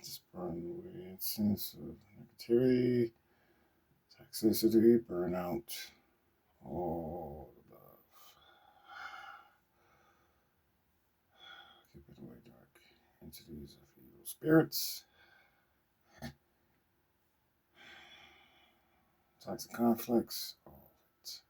Just burn away its sense of negativity, toxicity, burnout, all the above. Keep it away, dark entities of evil spirits, toxic conflicts, all of it.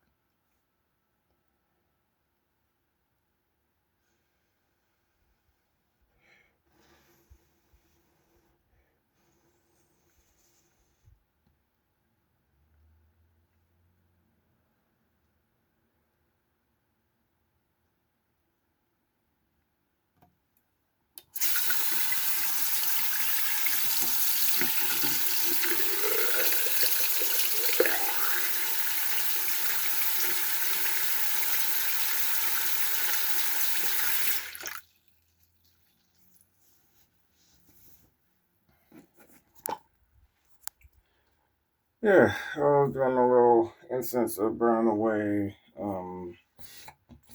Yeah, I was doing a little incense of burn away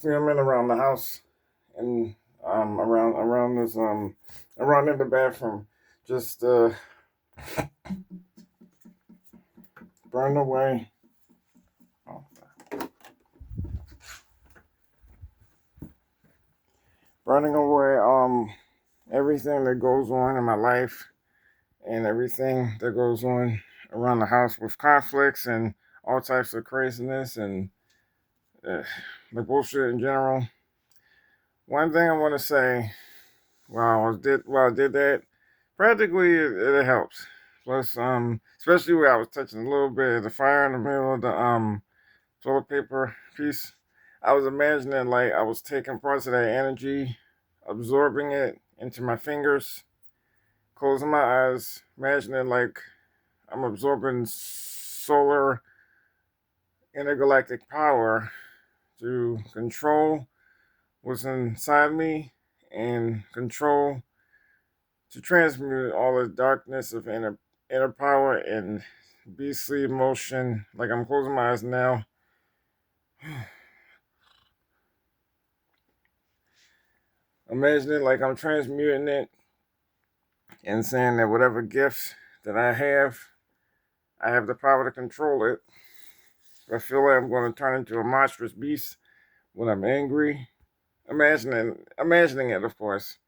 filming around the house and around this around in the bathroom. Just burn away. Oh, burning away everything that goes on in my life and everything that goes on around the house with conflicts and all types of craziness and uh, the bullshit in general. One thing I want to say while I did that, practically it helps. Plus, especially where I was touching a little bit of the fire in the middle of the toilet paper piece. I was imagining like I was taking parts of that energy, absorbing it into my fingers, closing my eyes, imagining like I'm absorbing solar intergalactic power to control what's inside me and control to transmute all the darkness of inner power and beastly emotion. Like I'm closing my eyes now, imagining like I'm transmuting it and saying that whatever gifts that I have the power to control it. If I feel like I'm going to turn into a monstrous beast when I'm angry, imagining it, of course.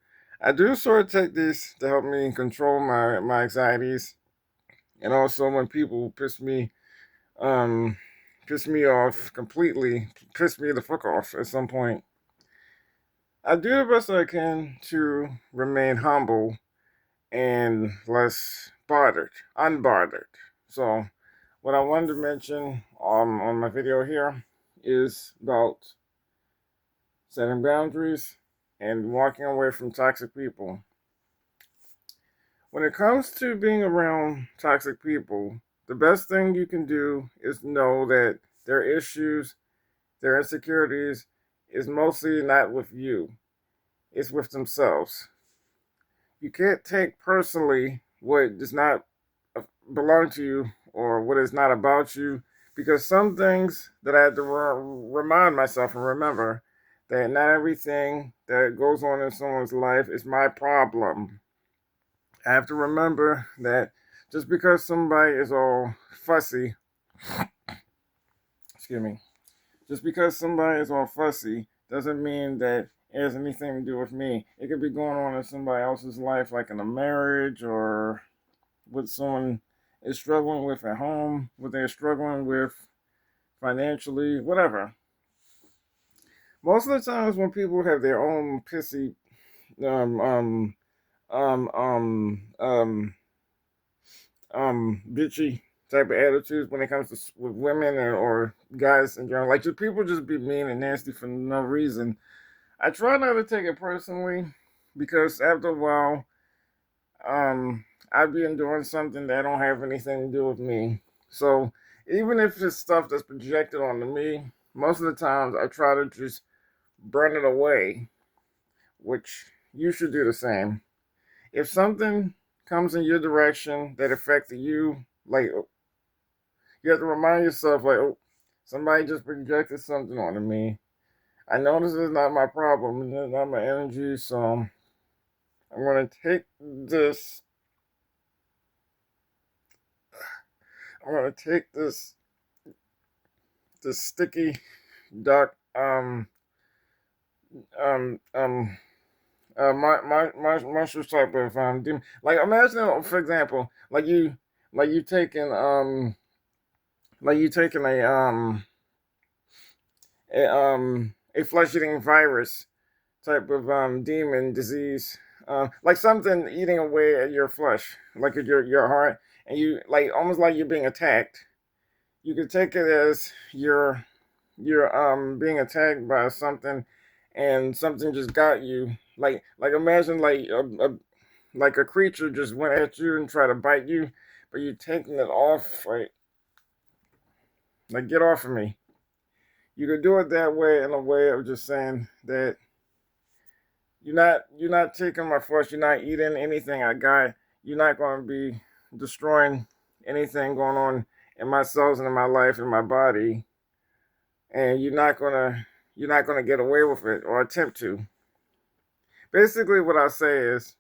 I do sort of take this to help me control my anxieties, and also when people um, piss me off completely, piss me the fuck off at some point. I do the best I can to remain humble and less unbothered. So, what I wanted to mention on my video here is about setting boundaries and walking away from toxic people. When it comes to being around toxic people, the best thing you can do is know that their issues, their insecurities, is mostly not with you, it's with themselves. You can't take personally what does not belong to you or what is not about you because some things that I have to remind myself and remember that not everything that goes on in someone's life is my problem. I have to remember that just because somebody is all fussy, excuse me, just because somebody is all fussy doesn't mean that it has anything to do with me. It could be going on in somebody else's life, like in a marriage or what someone is struggling with at home, what they're struggling with financially, whatever. Most of the times when people have their own pissy, um, um, um, um, um, bitchy type of attitudes when it comes to with women or guys in general, like just people just be mean and nasty for no reason. I try not to take it personally because after a while, I'd be enduring something that don't have anything to do with me. So even if it's stuff that's projected onto me, most of the times I try to just burn it away, which you should do the same. If something comes in your direction that affected you, like you have to remind yourself, like, oh, somebody just projected something onto me. I know this is not my problem, it's not my energy, so I'm gonna take this. I'm gonna take this sticky duck um um my monstrous type of demon. Like imagine, for example, like you taking a flesh eating virus type of demon disease, like something eating away at your flesh, like at your heart, and you like almost like you're being attacked. You could take it as you're being attacked by something, and something just got you. Like imagine like a creature just went at you and tried to bite you, but you're taking it off, like get off of me. You could do it that way, in a way of just saying that you're not taking my flesh. You're not eating anything I got. You're not going to be destroying anything going on in my cells and in my life and my body, and you're not gonna get away with it or attempt to. Basically, what I say is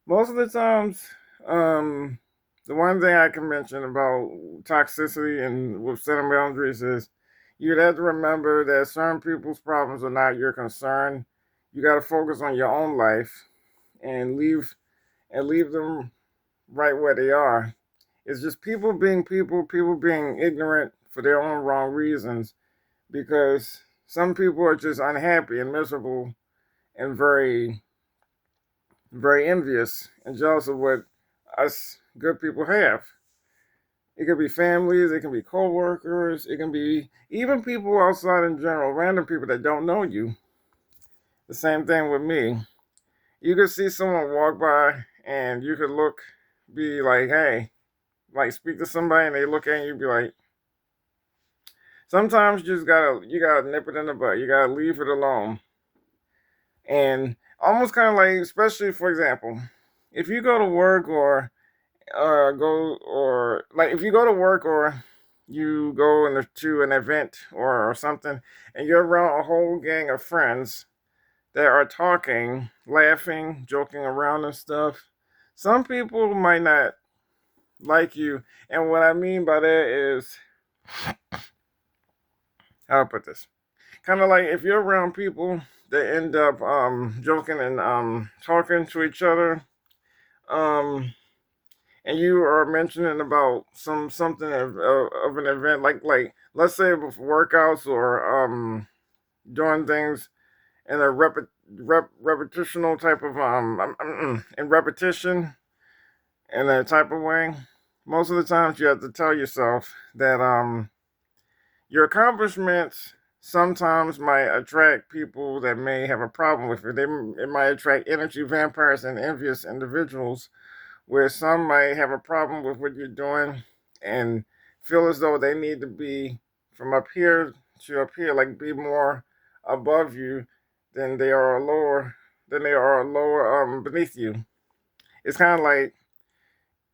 most of the times, um, the one thing I can mention about toxicity and with setting boundaries is you'd have to remember that certain people's problems are not your concern. You got to focus on your own life and leave them right where they are. It's just people being ignorant for their own wrong reasons, because some people are just unhappy and miserable and very envious and jealous of what us good people have. It could be families, it can be co-workers, it can be even people outside in general, random people that don't know you. The same thing with me. You could see someone walk by and you could be like, hey, like speak to somebody and they look at you, be like, sometimes you gotta nip it in the bud. You gotta leave it alone. And almost kind of like, especially for example, if you go to work or like if you go to work or you go to an event or something, and you're around a whole gang of friends that are talking, laughing, joking around and stuff. Some people might not like you, and what I mean by that is, how to put this, kind of like if you're around people that end up joking and talking to each other, um and you are mentioning about something of an event, like let's say with workouts or doing things in a repetitional type of in repetition in a type of way. Most of the times you have to tell yourself that your accomplishments sometimes might attract people that may have a problem with it. It might attract energy vampires and envious individuals, where some might have a problem with what you're doing and feel as though they need to be from up here to up here, like be more above you than they are lower beneath you. It's kind of like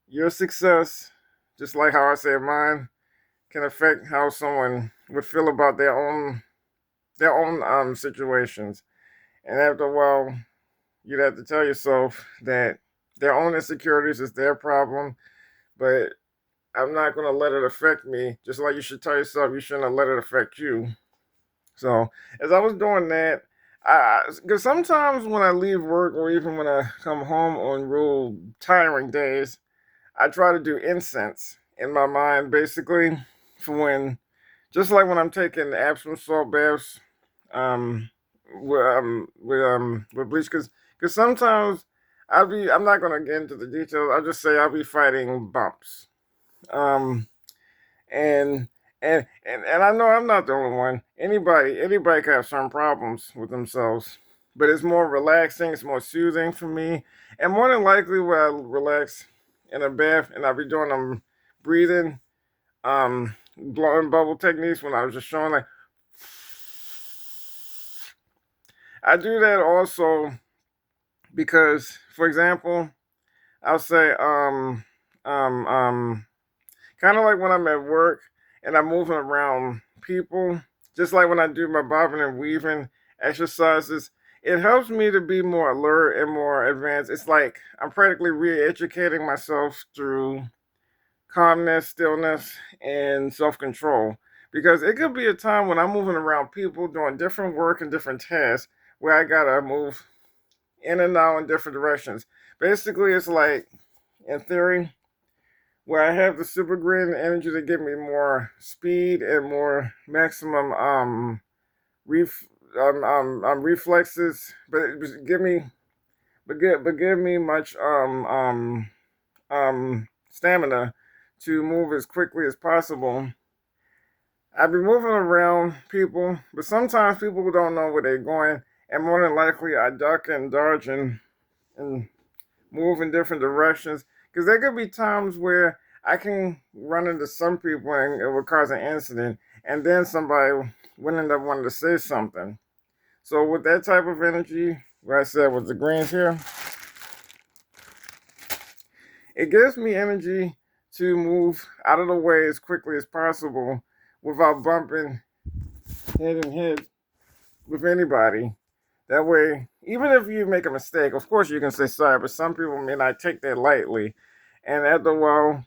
your success, just like how I said mine, can affect how someone would feel about their own situations. And after a while, you'd have to tell yourself that their own insecurities is their problem, but I'm not going to let it affect me. Just like you should tell yourself you shouldn't let it affect you. So as I was doing that, because sometimes when I leave work or even when I come home on real tiring days, I try to do incense in my mind, basically, for when, just like when I'm taking Epsom salt baths, with bleach, because sometimes I'm not gonna get into the details. I'll just say I'll be fighting bumps, um, and and I know I'm not the only one. Anybody can have certain problems with themselves, but it's more relaxing. It's more soothing for me, and more than likely, when I relax in a bath and I'll be doing breathing, blowing bubble techniques when I was just showing like I do that also because, for example, I'll say kind of like when I'm at work and I'm moving around people, just like when I do my bobbing and weaving exercises, it helps me to be more alert and more advanced. It's like I'm practically re-educating myself through calmness, stillness, and self-control. Because it could be a time when I'm moving around people doing different work and different tasks where I gotta move in and out in different directions. Basically, it's like, in theory, where I have the super green energy to give me more speed and more maximum ref reflexes, but give me give me much stamina to move as quickly as possible. I've been moving around people, but sometimes people don't know where they're going, and more than likely I duck and dodge and move in different directions. Because there could be times where I can run into some people and it will cause an incident, and then somebody would end up wanting to say something. So with that type of energy, what I said with the greens here, it gives me energy to move out of the way as quickly as possible without bumping head and head with anybody. That way, even if you make a mistake, of course you can say sorry, but some people may not take that lightly. And after a while,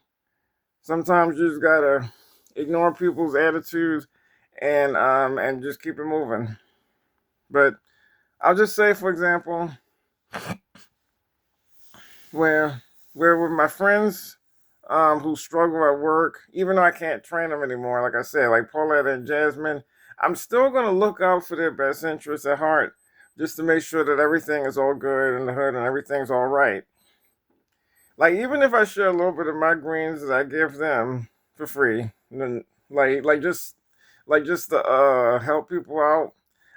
sometimes you just gotta ignore people's attitudes and just keep it moving. But I'll just say, for example, where with my friends who struggle at work, even though I can't train them anymore, like I said, like Paulette and Jasmine, I'm still gonna look out for their best interests at heart, just to make sure that everything is all good in the hood and everything's all right. Like even if I share a little bit of my greens that I give them for free, then just to help people out,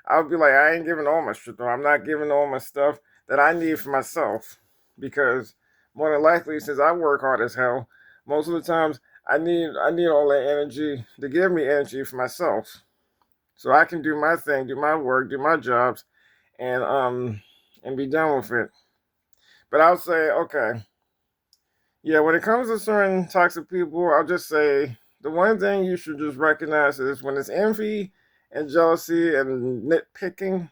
I'll be like, I ain't giving all my shit though. I'm not giving all my stuff that I need for myself, because more than likely, since I work hard as hell, most of the times I need all that energy to give me energy for myself, so I can do my thing, do my work, do my jobs, and be done with it. But I'll say, okay, yeah, when it comes to certain toxic people, I'll just say the one thing you should just recognize is when it's envy and jealousy and nitpicking,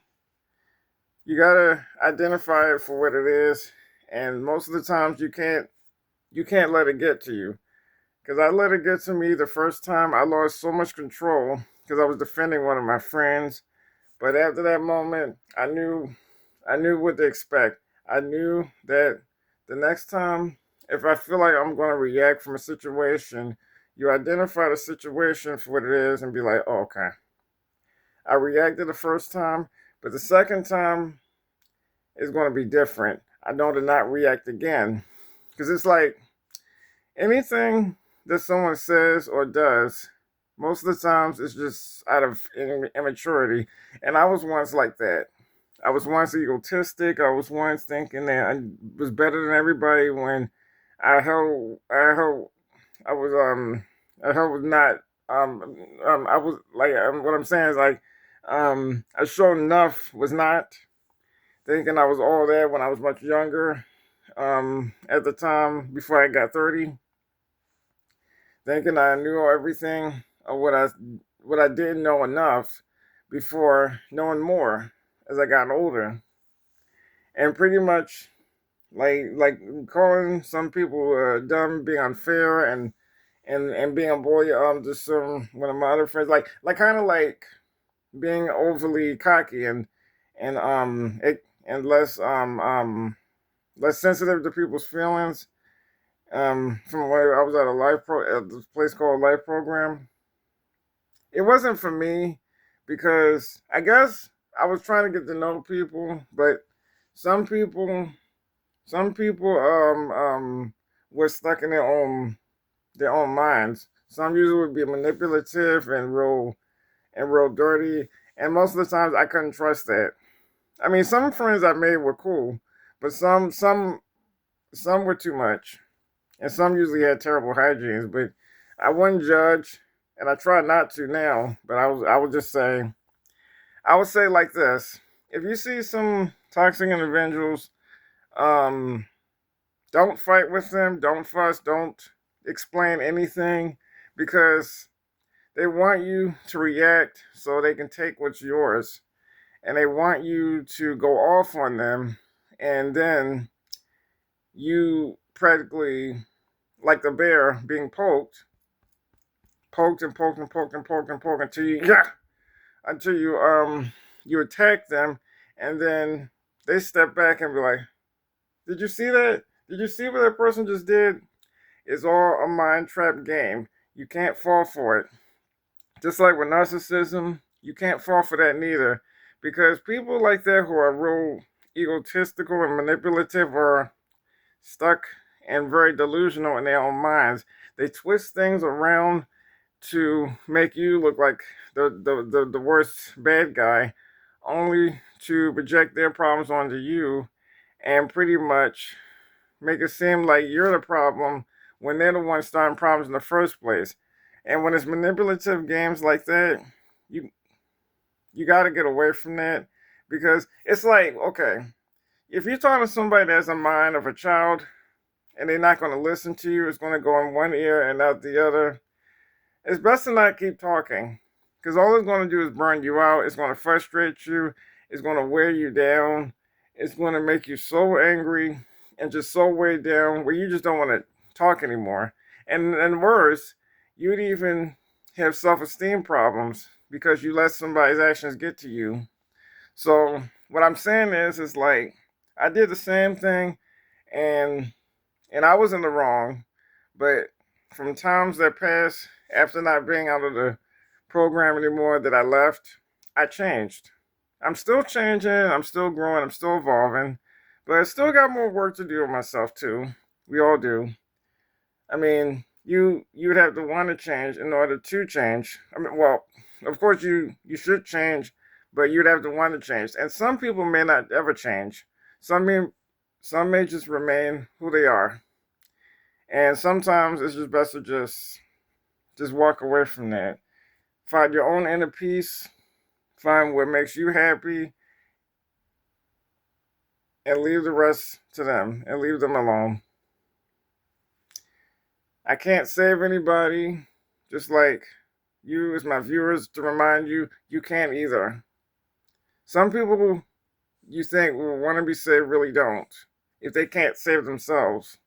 you gotta identify it for what it is. And most of the times you can't let it get to you. Because I let it get to me the first time. I lost so much control because I was defending one of my friends. But after that moment, I knew what to expect. I knew that the next time, if I feel like I'm going to react from a situation, you identify the situation for what it is and be like, oh, okay, I reacted the first time, but the second time is going to be different. I know to not react again. Because it's like anything that someone says or does, most of the times it's just out of immaturity. And I was once like that. I was once egotistic. I was once thinking that I was better than everybody when I was I was not I was like what I'm saying is like I sure enough was not thinking I was all that when I was much younger. At the time before I got 30, thinking I knew everything of what I didn't know enough before knowing more as I got older, and pretty much like calling some people dumb, being unfair, and being a boy to some one of my other friends, like kind of like being overly cocky and less sensitive to people's feelings. From where I was at at this place called Life Program, it wasn't for me because I guess I was trying to get to know people, but some people some people were stuck in their own minds. Some usually would be manipulative and real dirty, and most of the times I couldn't trust that. I mean, some friends I made were cool, but some were too much, and some usually had terrible hygienes. But I wouldn't judge, and I try not to now. But I would just say I would say like this: if you see some toxic individuals, um, don't fight with them, don't fuss, don't explain anything, because they want you to react so they can take what's yours. and they want you to go off on them, and then you practically, like the bear being poked and poked and poked and poked and poked until you, yeah, until you attack them, and then they step back and be like, "Did you see that? Did you see what that person just did? It's all a mind trap game. You can't fall for it." Just like with narcissism, you can't fall for that neither, because people like that who are real egotistical and manipulative are stuck and very delusional in their own minds. They twist things around to make you look like the worst bad guy, only to project their problems onto you and pretty much make it seem like you're the problem when they're the ones starting problems in the first place. And when it's manipulative games like that, you you got to get away from that, because it's like, okay, if you're talking to somebody that has a mind of a child and they're not going to listen to you, it's going to go in one ear and out the other. It's best to not keep talking, because all it's going to do is burn you out. It's going to frustrate you. It's going to wear you down. It's going to make you so angry and just so weighed down where you just don't want to talk anymore. And worse, you'd even have self-esteem problems because you let somebody's actions get to you. So what I'm saying is like, I did the same thing, and I was in the wrong, but from times that passed after not being out of the program anymore that I left, I changed. I'm still changing, I'm still growing, I'm still evolving, but I still got more work to do with myself too. We all do. I mean, you'd have to want to change in order to change. I mean, well, of course you should change, but you'd have to want to change. And some people may not ever change. Some may just remain who they are. And sometimes it's just best to just walk away from that. Find your own inner peace, find what makes you happy, and leave the rest to them and leave them alone. I can't save anybody, just like you, as my viewers, to remind you, you can't either. Some people you think will want to be saved really don't, if they can't save themselves.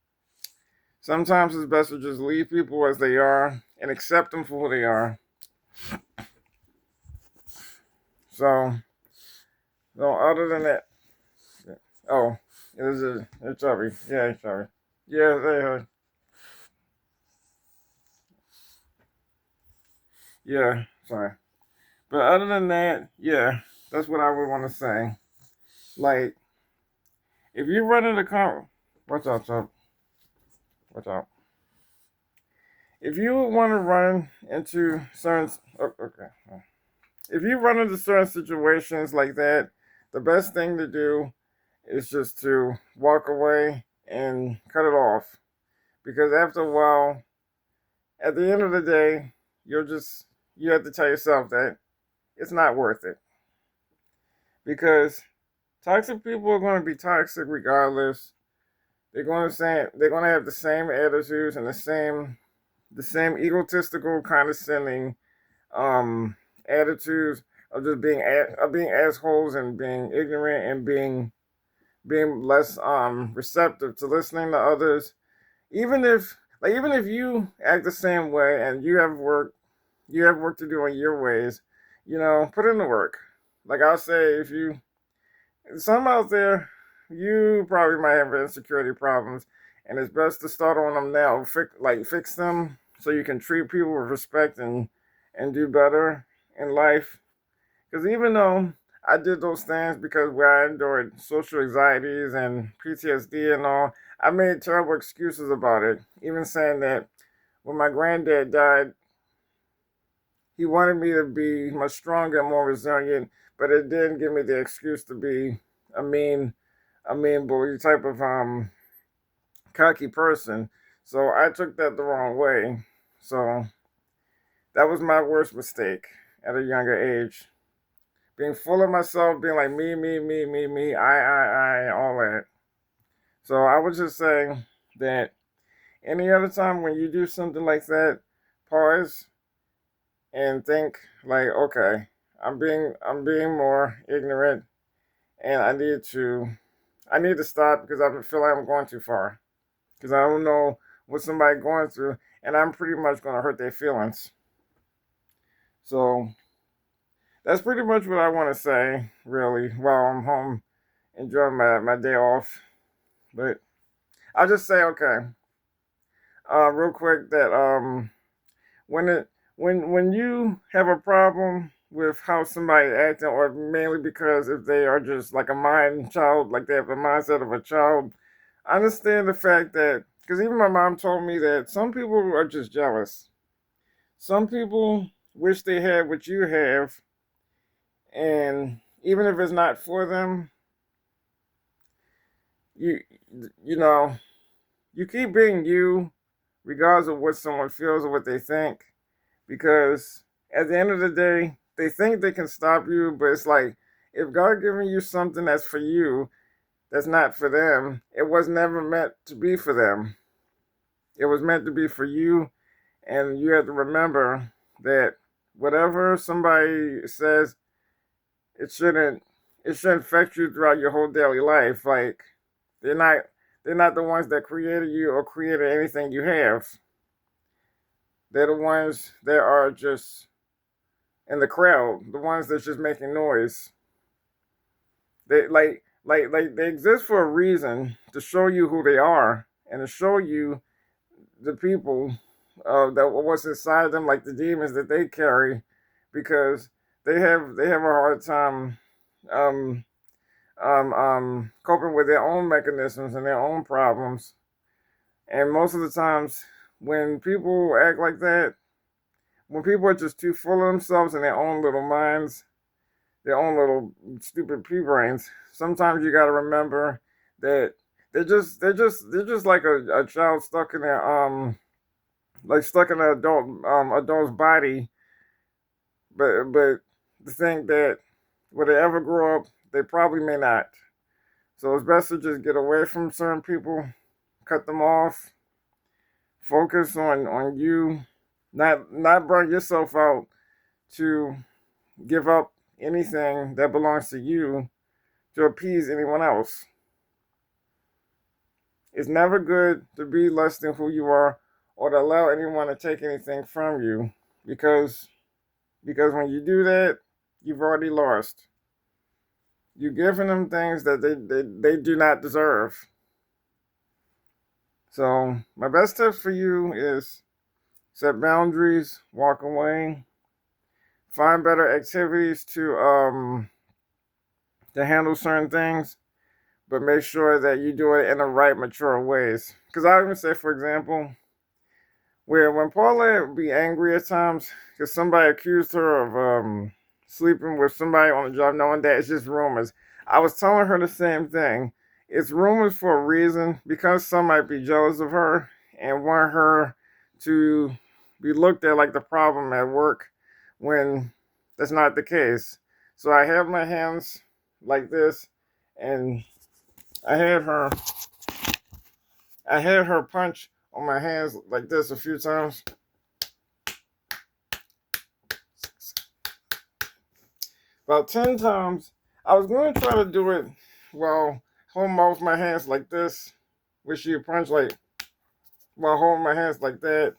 Sometimes it's best to just leave people as they are and accept them for who they are. So, no, other than that, oh, it's sorry. Yeah, it's sorry. Yeah, yeah, sorry. But other than that, yeah, that's what I would want to say. Like, if you run into watch out, Chuck. Watch out. If you want to run into certain, okay, if you run into certain situations like that, the best thing to do is just to walk away and cut it off. Because after a while, at the end of the day, you have to tell yourself that it's not worth it. Because toxic people are going to be toxic regardless. They're going to have the same attitudes and the same egotistical, condescending attitudes of just being assholes and being ignorant and being less receptive to listening to others. Even if you act the same way and you have work to do in your ways, put in the work. Like I'll say, if you some out there, you probably might have insecurity problems, and it's best to start on them now. Fix them so you can treat people with respect and do better in life. Because even though I did those things because where I endured social anxieties and PTSD and all, I made terrible excuses about it. Even saying that when my granddad died, he wanted me to be much stronger and more resilient, but it didn't give me the excuse to be a mean, a mean bully type of cocky person. So I took that the wrong way. So that was my worst mistake at a younger age. Being full of myself, being like me, I, all that. So I would just say that any other time when you do something like that, pause and think like, okay, I'm being more ignorant, and I need to stop because I feel like I'm going too far. Because I don't know what somebody going through, and I'm pretty much going to hurt their feelings. So that's pretty much what I want to say, really, while I'm home enjoying my day off. But I'll just say, okay, real quick, that when it when you have a problem with how somebody acting, or mainly because if they are just like a mind child, like they have the mindset of a child, I understand the fact that, because even my mom told me that some people are just jealous. Some people wish they had what you have, and even if it's not for them, you you know you keep being you, regardless of what someone feels or what they think, because at the end of the day, they think they can stop you, but it's like, if God giving you something that's for you, that's not for them, it was never meant to be for them. It was meant to be for you, and you have to remember that whatever somebody says, it shouldn't it shouldn't affect you throughout your whole daily life. Like, they're not they're not the ones that created you or created anything you have. They're the ones that are just in the crowd, the ones that's just making noise. They like they exist for a reason, to show you who they are and to show you the people that what's inside them, like the demons that they carry, because they have a hard time um, coping with their own mechanisms and their own problems. And most of the times, when people act like that, when people are just too full of themselves and their own little minds, their own little stupid pea brains, sometimes you got to remember that they're just like a child stuck in their stuck in an adult's body, but to think that will they ever grow up, they probably may not. So it's best to just get away from certain people, cut them off, focus on you, not burn yourself out to give up anything that belongs to you to appease anyone else. It's never good to be less than who you are, or to allow anyone to take anything from you, because when you do that, you've already lost. You're giving them things that they do not deserve. So my best tip for you is set boundaries, walk away, find better activities to handle certain things, but make sure that you do it in the right, mature ways. Because I even say, for example, where when Paula would be angry at times because somebody accused her of sleeping with somebody on the job, knowing that it's just rumors, I was telling her the same thing. It's rumors for a reason, because some might be jealous of her and want her to be looked at like the problem at work, when that's not the case. So I have my hands like this, and I had her I had her punch on my hands like this a few times. About 10 times. I was going to try to do it while holding both my hands like this, which she would punch like while holding my hands like that.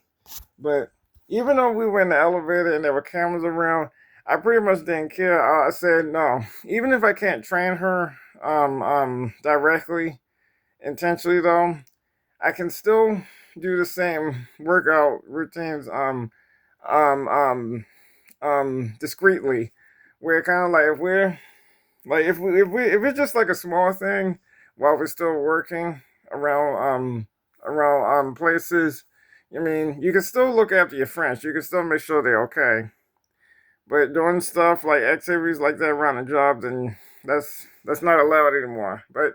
But even though we were in the elevator and there were cameras around, I pretty much didn't care. I said no. Even if I can't train her directly, intentionally though, I can still do the same workout routines um um discreetly, where kind of like, if we're like if it's just like a small thing while we're still working around places. I mean, you can still look after your friends. You can still make sure they're okay. But doing stuff like activities like that around the job, then that's not allowed anymore. But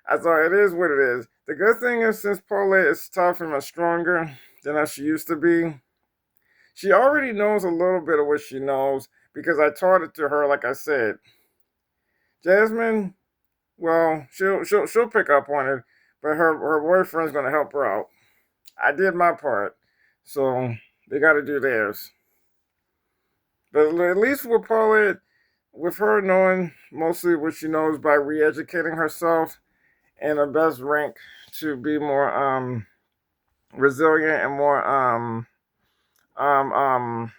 I thought, it is what it is. The good thing is, since Paulette is tough and much stronger than she used to be, she already knows a little bit of what she knows, because I taught it to her. Like I said, Jasmine, well, she'll pick up on it, but her boyfriend's gonna help her out. I did my part, so they got to do theirs. But at least with Paulette, with her knowing mostly what she knows by re-educating herself, and the best rank to be more resilient and more um um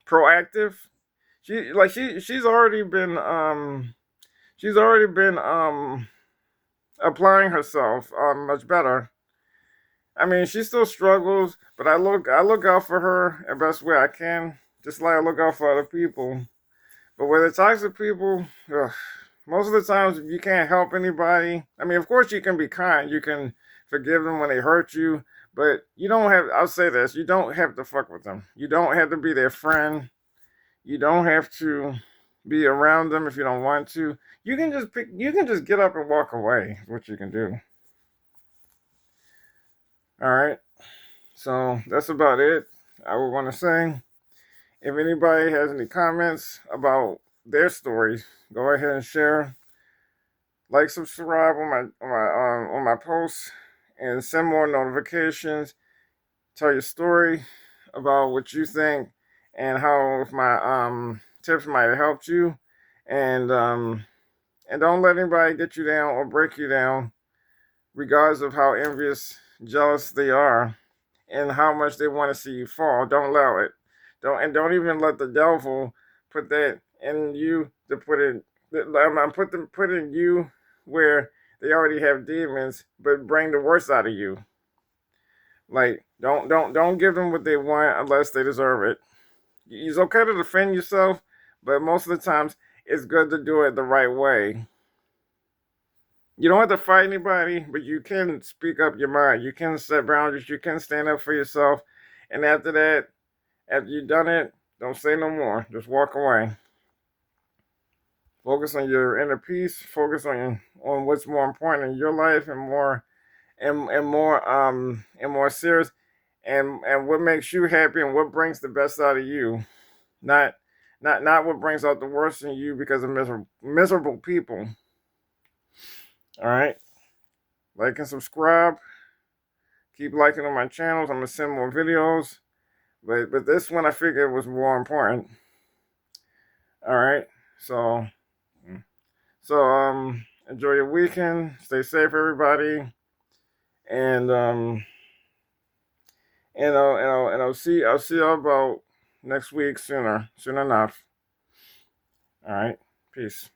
proactive. She's already been applying herself much better. I mean, she still struggles, but I look out for her the best way I can, just like I look out for other people. But with the toxic people, ugh, most of the times you can't help anybody. I mean, of course you can be kind, you can forgive them when they hurt you, but you don't have. I'll say this: you don't have to fuck with them. You don't have to be their friend. You don't have to be around them if you don't want to. You can just pick. You can just get up and walk away. Is what you can do. All right. So that's about it. I would want to say, if anybody has any comments about their stories, go ahead and share. Like, subscribe on my posts, and send more notifications. Tell your story about what you think and how if my tips might have helped you, and don't let anybody get you down or break you down, regardless of how envious, jealous they are, and how much they want to see you fall. Don't allow it. Don't even let the devil put that in you to put it. Put in you where they already have demons, but bring the worst out of you. Like, don't give them what they want unless they deserve it. It's okay to defend yourself, but most of the times it's good to do it the right way. You don't have to fight anybody, but you can speak up your mind. You can set boundaries. You can stand up for yourself. And after that, after you've done it, don't say no more. Just walk away. Focus on your inner peace. Focus on what's more important in your life, and more serious, and what makes you happy, and what brings the best out of you. Not not what brings out the worst in you because of miserable people. All right. Like and subscribe. Keep liking on my channels. I'm gonna send more videos. But this one I figured was more important. All right. So enjoy your weekend. Stay safe, everybody. And I'll see y'all about next week, soon enough. All right. Peace.